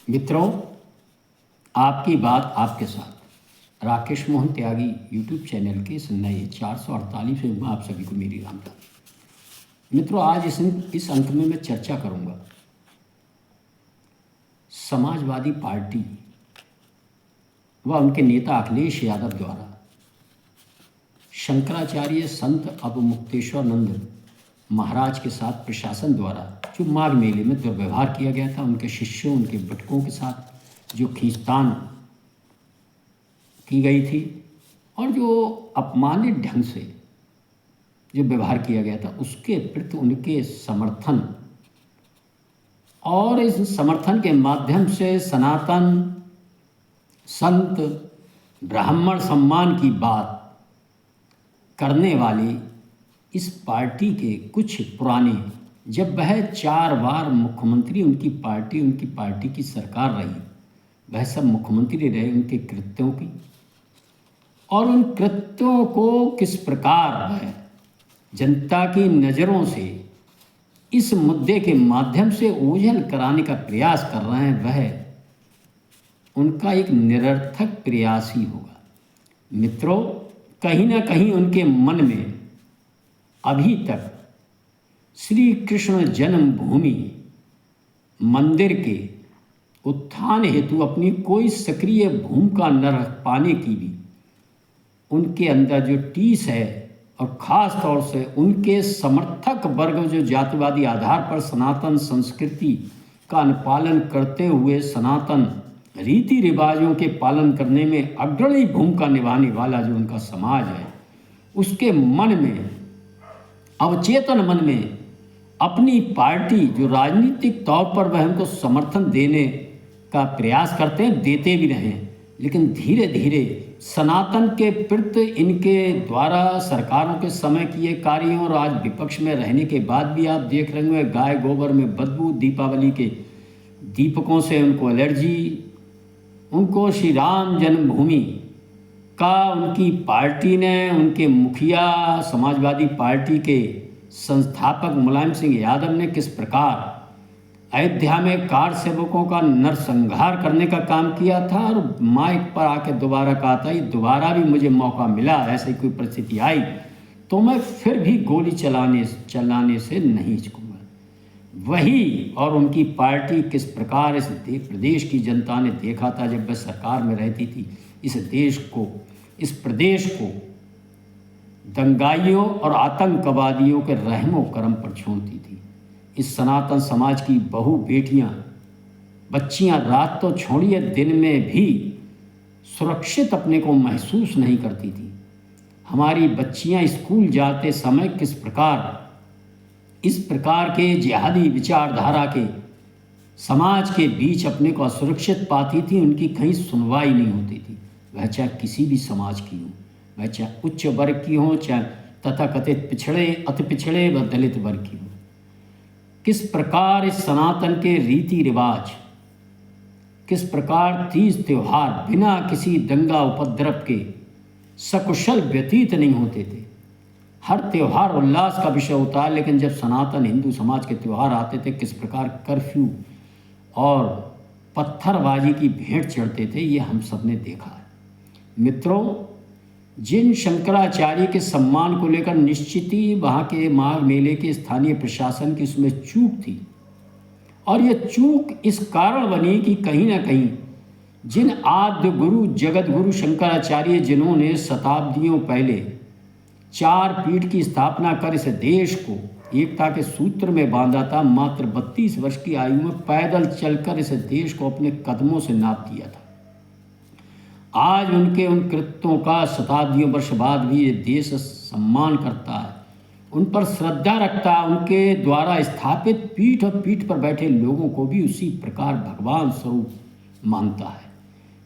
मित्रों, आपकी बात आपके साथ राकेश मोहन त्यागी यूट्यूब चैनल के इस नए 448 में आप सभी को मेरी राम राम। मित्रों, आज इस अंक में मैं चर्चा करूंगा समाजवादी पार्टी व उनके नेता अखिलेश यादव द्वारा शंकराचार्य संत अवमुक्तेश्वरानंद महाराज के साथ प्रशासन द्वारा जो माघ मेले में दुर्व्यवहार किया गया था, उनके शिष्यों, उनके बटुकों के साथ जो खींचतान की गई थी और जो अपमानित ढंग से जो व्यवहार किया गया था, उसके प्रति उनके समर्थन और इस समर्थन के माध्यम से सनातन संत ब्राह्मण सम्मान की बात करने वाली इस पार्टी के कुछ पुराने, जब वह 4 बार मुख्यमंत्री उनकी पार्टी की सरकार रही, वह सब मुख्यमंत्री रहे, उनके कृत्यों की और उन कृत्यों को किस प्रकार वह जनता की नज़रों से इस मुद्दे के माध्यम से ओझल कराने का प्रयास कर रहे हैं, वह उनका एक निरर्थक प्रयास ही होगा। मित्रों, कहीं ना कहीं उनके मन में अभी तक श्री कृष्ण जन्मभूमि मंदिर के उत्थान हेतु अपनी कोई सक्रिय भूमिका न रख पाने की भी उनके अंदर जो टीस है, और ख़ास तौर से उनके समर्थक वर्ग जो जातिवादी आधार पर सनातन संस्कृति का अनुपालन करते हुए सनातन रीति रिवाजों के पालन करने में अग्रणी भूमिका निभाने वाला जो उनका समाज है, उसके मन में, अवचेतन मन में अपनी पार्टी जो राजनीतिक तौर पर वह उनको समर्थन देने का प्रयास करते हैं, देते भी रहें, लेकिन धीरे धीरे सनातन के प्रति इनके द्वारा सरकारों के समय किए कार्यों और आज विपक्ष में रहने के बाद भी आप देख रहे होंगे गाय गोबर में बदबू, दीपावली के दीपकों से उनको एलर्जी, उनको श्री राम जन्मभूमि का उनकी पार्टी ने, उनके मुखिया समाजवादी पार्टी के संस्थापक मुलायम सिंह यादव ने किस प्रकार अयोध्या में कार सेवकों का नरसंहार करने का काम किया था और माइक पर आके दोबारा कहा था, ये दोबारा भी मुझे मौका मिला, ऐसी कोई परिस्थिति आई तो मैं फिर भी गोली चलाने से नहीं हिचकूंगा। वही और उनकी पार्टी किस प्रकार इस प्रदेश की जनता ने देखा था जब वह सरकार में रहती थी, इस प्रदेश को दंगाइयों और आतंकवादियों के रहमो करम पर छोड़ती थी। इस सनातन समाज की बहू बेटियां, बच्चियां रात तो छोड़िए दिन में भी सुरक्षित अपने को महसूस नहीं करती थी। हमारी बच्चियां स्कूल जाते समय किस प्रकार इस प्रकार के जिहादी विचारधारा के समाज के बीच अपने को असुरक्षित पाती थी, उनकी कहीं सुनवाई नहीं होती थी। वह चाहे किसी भी समाज की हो, वह चाहे उच्च वर्ग की हो, चाहे तथाकथित पिछड़े, अति पिछड़े व दलित वर्ग की हो। किस प्रकार इस सनातन के रीति रिवाज, किस प्रकार तीज त्योहार बिना किसी दंगा उपद्रव के सकुशल व्यतीत नहीं होते थे। हर त्यौहार उल्लास का विषय होता है, लेकिन जब सनातन हिंदू समाज के त्यौहार आते थे, किस प्रकार कर्फ्यू और पत्थरबाजी की भेंट चढ़ते थे, ये हम सब ने देखा है। मित्रों, जिन शंकराचार्य के सम्मान को लेकर निश्चित ही वहाँ के माघ मेले के स्थानीय प्रशासन की उसमें चूक थी, और ये चूक इस कारण बनी कि कहीं ना कहीं जिन आद्य गुरु जगत गुरु शंकराचार्य, जिन्होंने शताब्दियों पहले 4 पीठ की स्थापना कर इस देश को एकता के सूत्र में बांधा था, मात्र 32 वर्ष की आयु में पैदल चलकर इस देश को अपने कदमों से नाप दिया था। आज उनके उन कृत्यों का शताब्दियों वर्ष बाद भी ये देश सम्मान करता है, उन पर श्रद्धा रखता है, उनके द्वारा स्थापित पीठ और पीठ पर बैठे लोगों को भी उसी प्रकार भगवान स्वरूप मानता है।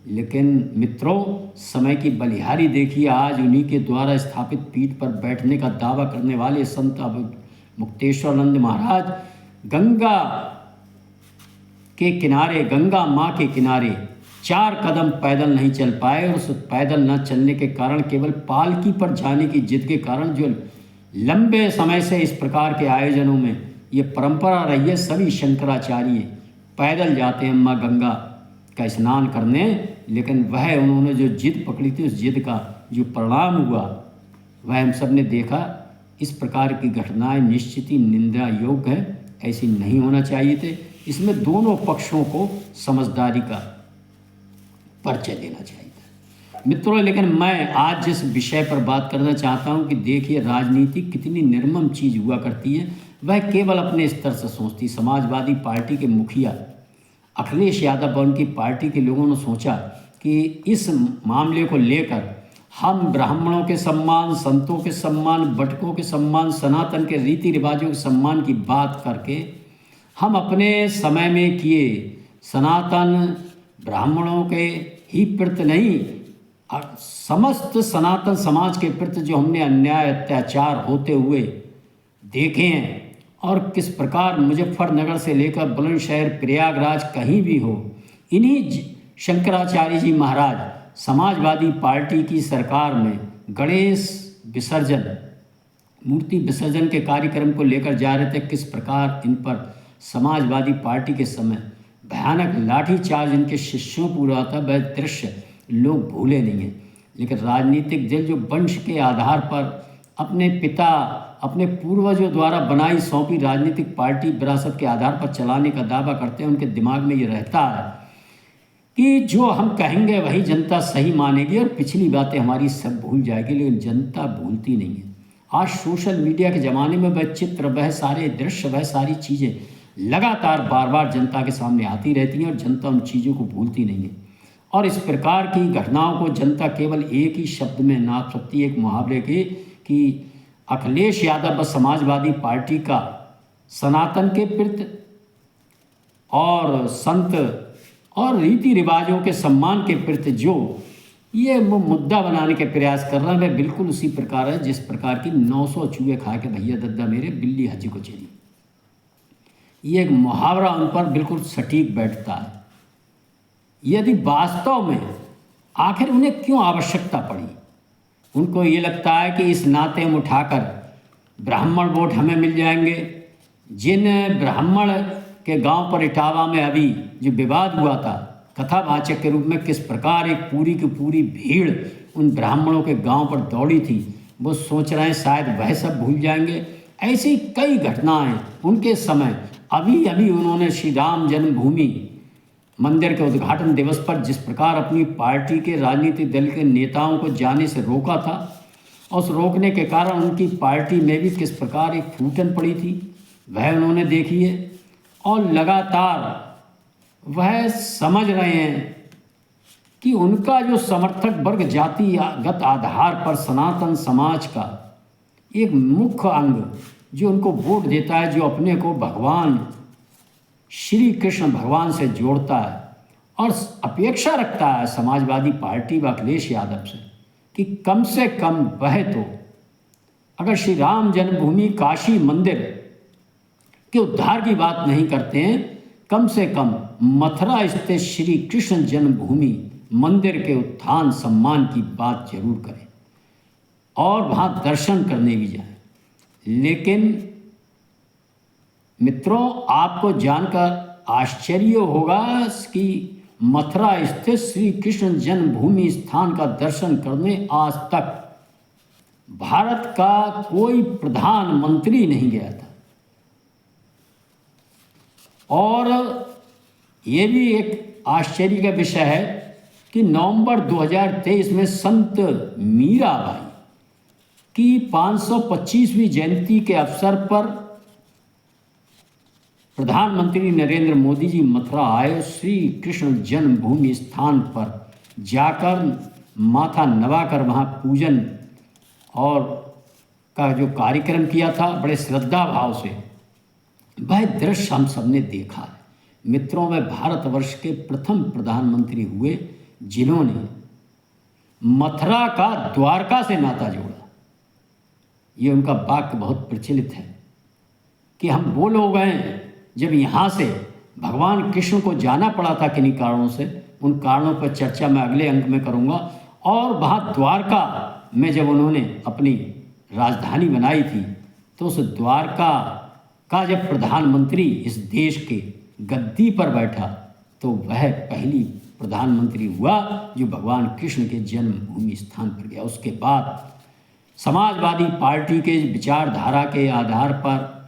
लेकिन मित्रों, समय की बलिहारी देखिए, आज उन्हीं के द्वारा स्थापित पीठ पर बैठने का दावा करने वाले संत मुक्तेश्वरानंद महाराज गंगा के किनारे, गंगा माँ के किनारे 4 कदम पैदल नहीं चल पाए, और उस पैदल न चलने के कारण, केवल पालकी पर जाने की जिद के कारण, जो लंबे समय से इस प्रकार के आयोजनों में ये परंपरा रही है, सभी शंकराचार्य पैदल जाते हैं माँ गंगा का स्नान करने, लेकिन वह उन्होंने जो जिद पकड़ी थी उस जिद का जो परिणाम हुआ वह हम सब ने देखा। इस प्रकार की घटनाएं निश्चित ही निंदा योग्य है, ऐसी नहीं होना चाहिए थे। इसमें दोनों पक्षों को समझदारी का परिचय देना चाहिए था मित्रों। लेकिन मैं आज जिस विषय पर बात करना चाहता हूं कि देखिए राजनीति कितनी निर्मम चीज़ हुआ करती है। वह केवल अपने स्तर से सोचती। समाजवादी पार्टी के मुखिया अखिलेश यादव और उनकी पार्टी के लोगों ने सोचा कि इस मामले को लेकर हम ब्राह्मणों के सम्मान, संतों के सम्मान, बटकों के सम्मान, सनातन के रीति रिवाजों के सम्मान की बात करके हम अपने समय में किए सनातन ब्राह्मणों के ही प्रति नहीं, समस्त सनातन समाज के प्रति जो हमने अन्याय अत्याचार होते हुए देखे हैं, और किस प्रकार मुजफ्फरनगर से लेकर बुलंदशहर, प्रयागराज कहीं भी हो, इन्हीं शंकराचार्य जी महाराज समाजवादी पार्टी की सरकार में गणेश विसर्जन, मूर्ति विसर्जन के कार्यक्रम को लेकर जा रहे थे। किस प्रकार इन पर समाजवादी पार्टी के समय भयानक लाठीचार्ज इनके शिष्यों पर हुआ था, वह दृश्य लोग भूले नहीं हैं। लेकिन राजनीतिक दल जो वंश के आधार पर अपने पिता, अपने पूर्वजों द्वारा बनाई सौंपी राजनीतिक पार्टी विरासत के आधार पर चलाने का दावा करते हैं, उनके दिमाग में ये रहता है कि जो हम कहेंगे वही जनता सही मानेगी और पिछली बातें हमारी सब भूल जाएगी। लेकिन जनता भूलती नहीं है। आज सोशल मीडिया के ज़माने में वह चित्र, वह सारे दृश्य, वह सारी चीज़ें लगातार बार बार जनता के सामने आती रहती हैं और जनता उन चीज़ों को भूलती नहीं है। और इस प्रकार की घटनाओं को जनता केवल एक ही शब्द में नाप सकती है, एक मुहावरे के, कि अखिलेश यादव व समाजवादी पार्टी का सनातन के प्रति और संत और रीति रिवाजों के सम्मान के प्रति जो ये मुद्दा बनाने के प्रयास कर रहा है, वह बिल्कुल उसी प्रकार है जिस प्रकार की 900 चूहे खा के भैया दद्दा मेरे बिल्ली हज को चली। ये एक मुहावरा उन पर बिल्कुल सटीक बैठता है। यदि वास्तव में आखिर उन्हें क्यों आवश्यकता पड़ी, उनको ये लगता है कि इस नाते हम उठाकर ब्राह्मण वोट हमें मिल जाएंगे। जिन ब्राह्मण के गांव पर इटावा में अभी जो विवाद हुआ था, कथावाचक के रूप में किस प्रकार एक पूरी की पूरी भीड़ उन ब्राह्मणों के गांव पर दौड़ी थी, वो सोच रहे हैं शायद वह सब भूल जाएंगे। ऐसी कई घटनाएं उनके समय, अभी अभी उन्होंने श्री राम जन्मभूमि मंदिर के उद्घाटन दिवस पर जिस प्रकार अपनी पार्टी के राजनीतिक दल के नेताओं को जाने से रोका था, और उस रोकने के कारण उनकी पार्टी में भी किस प्रकार एक फूटन पड़ी थी, वह उन्होंने देखी है। और लगातार वह समझ रहे हैं कि उनका जो समर्थक वर्ग जातिगत आधार पर सनातन समाज का एक मुख्य अंग जो उनको वोट देता है, जो अपने को भगवान श्री कृष्ण भगवान से जोड़ता है और अपेक्षा रखता है समाजवादी पार्टी व अखिलेश यादव से कि कम से कम वह तो अगर श्री राम जन्मभूमि काशी मंदिर के उद्धार की बात नहीं करते हैं, कम से कम मथुरा स्थित श्री कृष्ण जन्मभूमि मंदिर के उत्थान सम्मान की बात जरूर करें और वहाँ दर्शन करने भी जाएं। लेकिन मित्रों, आपको जानकर आश्चर्य होगा कि मथुरा स्थित श्री कृष्ण जन्मभूमि स्थान का दर्शन करने आज तक भारत का कोई प्रधानमंत्री नहीं गया था। और ये भी एक आश्चर्य का विषय है कि नवंबर 2023 में संत मीराबाई की 525वीं जयंती के अवसर पर प्रधानमंत्री नरेंद्र मोदी जी मथुरा आए। श्री कृष्ण जन्मभूमि स्थान पर जाकर माथा नवाकर वहाँ पूजन और का जो कार्यक्रम किया था, बड़े श्रद्धा भाव से, वह दृश्य हम सबने देखा है। मित्रों, वह भारतवर्ष के प्रथम प्रधानमंत्री हुए जिन्होंने मथुरा का द्वारका से नाता जोड़ा। ये उनका वाक्य बहुत प्रचलित है कि हम वो लोग हैं जब यहाँ से भगवान कृष्ण को जाना पड़ा था किन्हीं कारणों से, उन कारणों पर चर्चा मैं अगले अंक में करूँगा। और वहाँ द्वारका में जब उन्होंने अपनी राजधानी बनाई थी, तो उस द्वारका का जब प्रधानमंत्री इस देश के गद्दी पर बैठा, तो वह पहली प्रधानमंत्री हुआ जो भगवान कृष्ण के जन्मभूमि स्थान पर गया। उसके बाद समाजवादी पार्टी के विचारधारा के आधार पर,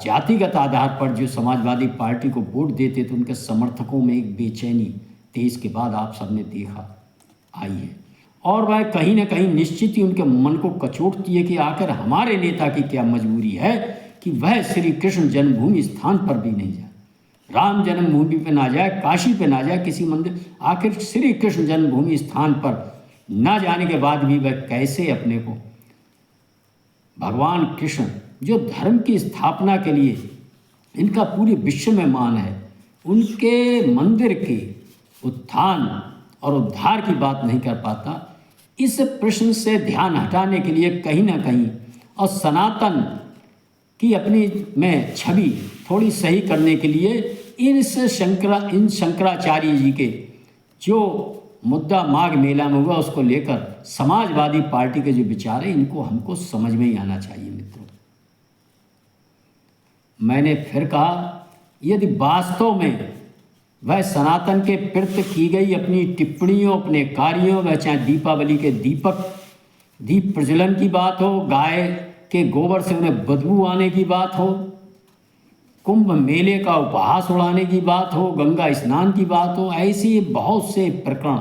जातिगत आधार पर जो समाजवादी पार्टी को वोट देते थे, उनके समर्थकों में एक बेचैनी 23 के बाद आप सबने देखा आई है। और वह कहीं ना कहीं निश्चित ही उनके मन को कचोटती है कि आखिर हमारे नेता की क्या मजबूरी है कि वह श्री कृष्ण जन्मभूमि स्थान पर भी नहीं जाए, राम जन्मभूमि पे ना जाए, काशी पे ना जाए, किसी मंदिर, आखिर श्री कृष्ण जन्मभूमि स्थान पर ना जाने के बाद भी वह कैसे अपने को भगवान कृष्ण जो धर्म की स्थापना के लिए इनका पूरे विश्व में मान है, उनके मंदिर के उत्थान और उद्धार की बात नहीं कर पाता। इस प्रश्न से ध्यान हटाने के लिए कहीं ना कहीं और सनातन की अपनी में छवि थोड़ी सही करने के लिए इन शंकराचार्य जी के जो मुद्दा माघ मेला में हुआ उसको लेकर समाजवादी पार्टी के जो विचार है, इनको हमको समझ में ही आना चाहिए। मित्रों, मैंने फिर कहा, यदि वास्तव में वह सनातन के प्रति की गई अपनी टिप्पणियों, अपने कार्यों, वह चाहे दीपावली के दीप प्रज्वलन की बात हो, गाय के गोबर से उन्हें बदबू आने की बात हो, कुंभ मेले का उपहास उड़ाने की बात हो, गंगा स्नान की बात हो, ऐसी बहुत से प्रकरण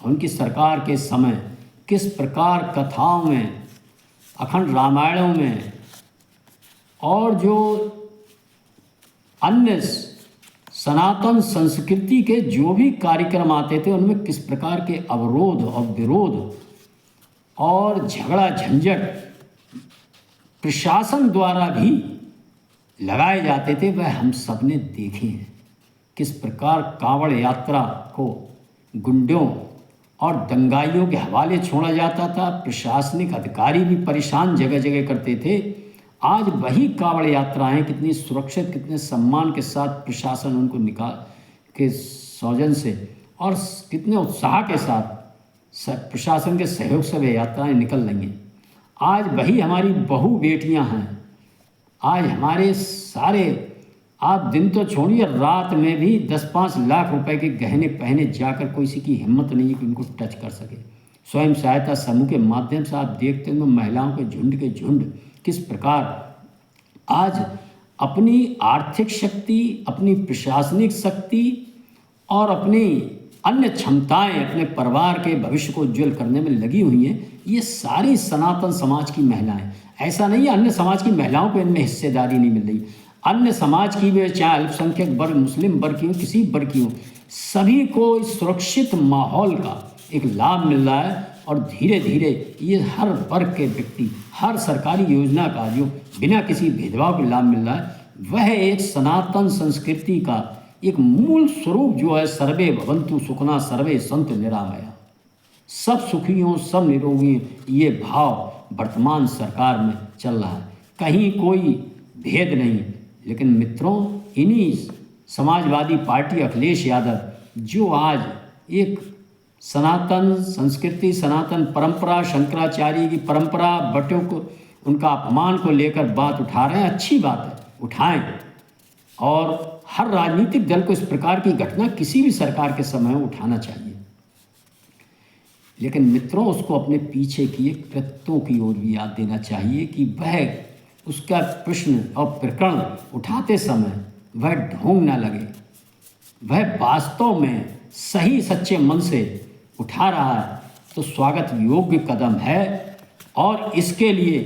उनकी सरकार के समय किस प्रकार कथाओं में, अखंड रामायणों में और जो अन्य सनातन संस्कृति के जो भी कार्यक्रम आते थे उनमें किस प्रकार के अवरोध और विरोध और झगड़ा झंझट प्रशासन द्वारा भी लगाए जाते थे, वह हम सब ने देखे हैं। किस प्रकार कांवड़ यात्रा को गुंडों और दंगाइयों के हवाले छोड़ा जाता था, प्रशासनिक अधिकारी भी परेशान जगह जगह करते थे। आज वही कांवड़ यात्राएं कितनी सुरक्षित, कितने सम्मान के साथ प्रशासन उनको निकाल के सौजन से और कितने उत्साह के साथ प्रशासन के सहयोग से वे यात्राएं निकल रही हैं। आज वही हमारी बहू बेटियां हैं। आज हमारे सारे, आप दिन तो छोड़िए, रात में भी 10-5 लाख रुपए के गहने पहने जाकर किसी की हिम्मत नहीं है कि उनको टच कर सके। स्वयं सहायता समूह के माध्यम से आप देखते होंगे महिलाओं के झुंड किस प्रकार आज अपनी आर्थिक शक्ति, अपनी प्रशासनिक शक्ति और अपनी अन्य क्षमताएं अपने परिवार के भविष्य को उज्ज्वल करने में लगी हुई हैं। ये सारी सनातन समाज की महिलाएं, ऐसा नहीं है अन्य समाज की महिलाओं को इनमें हिस्सेदारी नहीं मिल रही। अन्य समाज की भी, चाहे अल्पसंख्यक वर्ग, मुस्लिम वर्ग की हो, किसी वर्ग की हो, सभी को इस सुरक्षित माहौल का एक लाभ मिल रहा है। और धीरे धीरे ये हर वर्ग के व्यक्ति, हर सरकारी योजना का जो बिना किसी भेदभाव के लाभ मिल रहा है, वह एक सनातन संस्कृति का एक मूल स्वरूप जो है, सर्वे भवन्तु सुखिनः सर्वे सन्तु निरामया, सब सुखी हों, सब निरोगी, ये भाव वर्तमान सरकार में चल रहा है। कहीं कोई भेद नहीं। लेकिन मित्रों, इन्हीं समाजवादी पार्टी अखिलेश यादव जो आज एक सनातन संस्कृति, सनातन परंपरा, शंकराचार्य की परंपरा, बटों को, उनका अपमान को लेकर बात उठा रहे हैं, अच्छी बात है, उठाएं। और हर राजनीतिक दल को इस प्रकार की घटना किसी भी सरकार के समय में उठाना चाहिए। लेकिन मित्रों, उसको अपने पीछे किए कृत्यों की ओर भी याद देना चाहिए कि वह उसका प्रश्न और प्रकरण उठाते समय वह ढोंग ना लगे, वह वास्तव में सही सच्चे मन से उठा रहा है तो स्वागत योग्य कदम है। और इसके लिए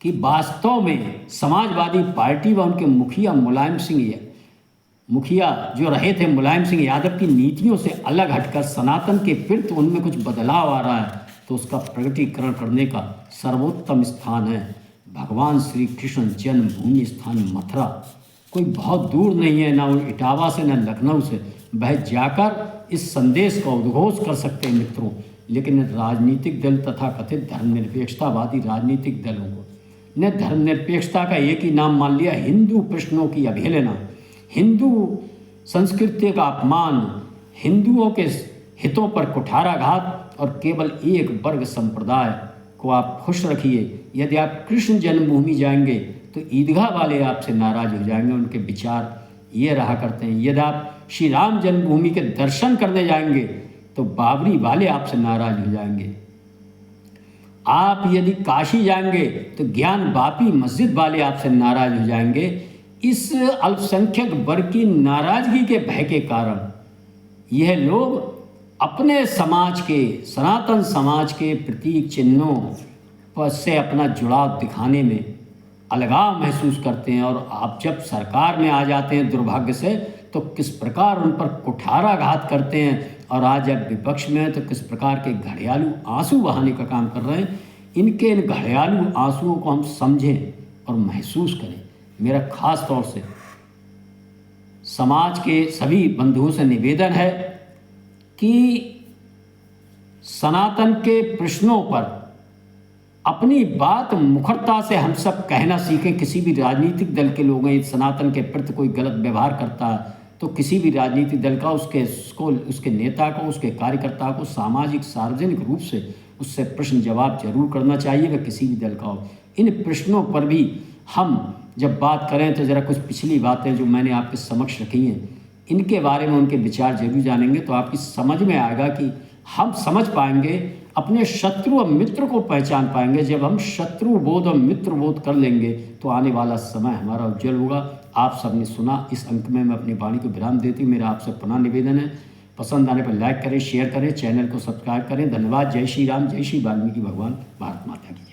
कि वास्तव में समाजवादी पार्टी व उनके मुखिया मुखिया जो रहे थे मुलायम सिंह यादव की नीतियों से अलग हटकर सनातन के प्रति उनमें कुछ बदलाव आ रहा है, तो उसका प्रकटीकरण करने का सर्वोत्तम स्थान है भगवान श्री कृष्ण जन्मभूमि स्थान मथुरा। कोई बहुत दूर नहीं है, ना इटावा से, ना लखनऊ से। वह जाकर इस संदेश का उद्घोष कर सकते हैं मित्रों। लेकिन राजनीतिक दल तथा कथित धर्मनिरपेक्षतावादी राजनीतिक दलों को ने धर्मनिरपेक्षता का एक ही नाम मान लिया, हिंदू प्रश्नों की अवहेलना, हिंदू संस्कृति का अपमान, हिंदुओं के हितों पर कुठाराघात और केवल एक वर्ग संप्रदाय को आप खुश रखिए। यदि आप कृष्ण जन्मभूमि जाएंगे तो ईदगाह वाले आपसे नाराज हो जाएंगे, उनके विचार ये रहा करते हैं। यदि आप श्री राम जन्मभूमि के दर्शन करने जाएंगे तो बाबरी वाले आपसे नाराज हो जाएंगे। आप यदि काशी जाएंगे तो ज्ञान वापी मस्जिद वाले आपसे नाराज हो जाएंगे। इस अल्पसंख्यक वर्ग की नाराजगी के भय के कारण यह लोग अपने समाज के, सनातन समाज के प्रतीक चिन्हों पर से अपना जुड़ाव दिखाने में अलगाव महसूस करते हैं। और आप जब सरकार में आ जाते हैं दुर्भाग्य से तो किस प्रकार उन पर कुठाराघात करते हैं, और आज जब विपक्ष में हैं तो किस प्रकार के घड़ियालू आंसू बहाने का काम कर रहे हैं। इनके इन घड़ियालू आंसुओं को हम समझें और महसूस करें। मेरा खास तौर से समाज के सभी बंधुओं से निवेदन है कि सनातन के प्रश्नों पर अपनी बात मुखरता से हम सब कहना सीखें। किसी भी राजनीतिक दल के लोग हैं, सनातन के प्रति कोई गलत व्यवहार करता है तो किसी भी राजनीतिक दल का उसके नेता को, उसके कार्यकर्ता को सामाजिक सार्वजनिक रूप से उससे प्रश्न जवाब जरूर करना चाहिए, वह किसी भी दल का हो। इन प्रश्नों पर भी हम जब बात करें तो ज़रा कुछ पिछली बातें जो मैंने आपके समक्ष रखी हैं इनके बारे में उनके विचार जरूर जानेंगे तो आपकी समझ में आएगा कि हम समझ पाएंगे, अपने शत्रु और मित्र को पहचान पाएंगे। जब हम शत्रु बोध और मित्र बोध कर लेंगे तो आने वाला समय हमारा उज्जवल होगा। आप सबने सुना, इस अंक में मैं अपनी वाणी को विराम देती हूँ। मेरा आपसे पुनः निवेदन है, पसंद आने पर लाइक करें, शेयर करें, चैनल को सब्सक्राइब करें। धन्यवाद। जय श्री राम, जय श्री वाल्मीकि भगवान, भारत माता की।